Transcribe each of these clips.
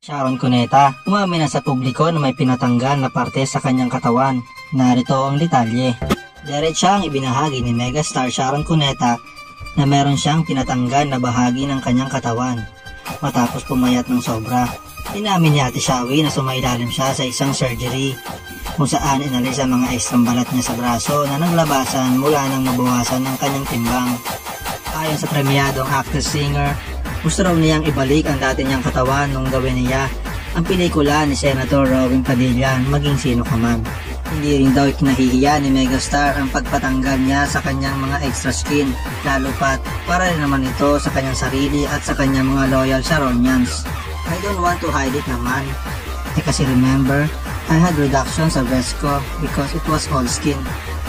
Sharon Cuneta, umamin na sa publiko na may pinatanggal na parte sa kanyang katawan. Narito ang detalye. Diretsang ibinahagi ni megastar Sharon Cuneta na meron siyang pinatanggal na bahagi ng kanyang katawan matapos pumayat ng sobra. Inamin ni Ate Shawi na sumailalim siya sa isang surgery kung saan inalis ang mga ekstrang balat niya sa braso na naglabasan mula nang mabawasan ng kanyang timbang. Ayon sa premiadong actor-singer, gusto raw niyang ibalik ang dati niyang katawan nung gawin niya ang pelikula ni Senator Robin Padilla, maging sino ka man. Hindi rin daw ikinahihiya ni megastar ang pagpatanggal niya sa kanyang mga extra skin, lalo pat para rin naman ito sa kanyang sarili at sa kanyang mga loyal Sharonians. I don't want to hide it naman. Kasi remember, I had reduction sa breast ko because it was all skin.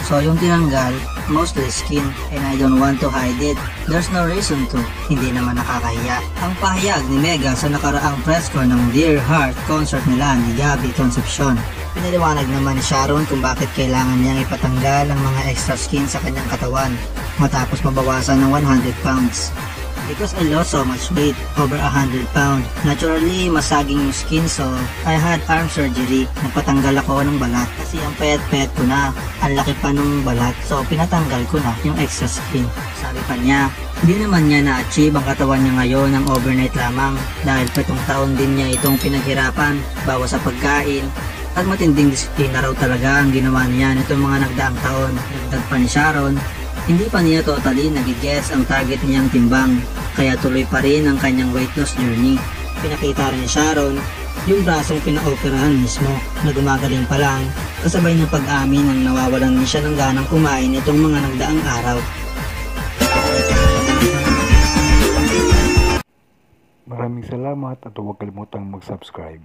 So yung tinanggal, mostly skin, and I don't want to hide it. There's no reason to. Hindi naman nakakahiya. Ang pahayag ni Mega sa nakaraang press ko ng Dear Heart concert nila ni Gabby Concepcion. Pinaliwanag naman ni Sharon kung bakit kailangan niyang ipatanggal ang mga extra skin sa kanyang katawan matapos mabawasan ng 100 pounds. Because I lost so much weight, over 100 pounds. Naturally, masaging yung skin, so I had arm surgery. Nagpatanggal ako ng balat kasi ang payat-payat ko na, ang laki pa nung balat, so pinatanggal ko na yung extra skin. Sabi pa niya, hindi naman niya na-achieve ang katawan niya ngayon ng overnight lamang dahil 7 taon din niya itong pinaghirapan, bawas sa pagkain, at matinding disiplina raw talaga ang ginawa niya nitong mga nagdaang taon. Dagdag pa ni Sharon, hindi pa niya totally nagigets ang target niyang timbang, kaya tuloy pa rin ang kanyang weight loss journey. Pinakita rin ni Sharon yung brasong pinaoperahan mismo na gumagaling pa lang, kasabay ng pag-amin ang nawawalan niya ng ganang kumain itong mga nagdaang araw. Maraming salamat at huwag kalimutang mag-subscribe.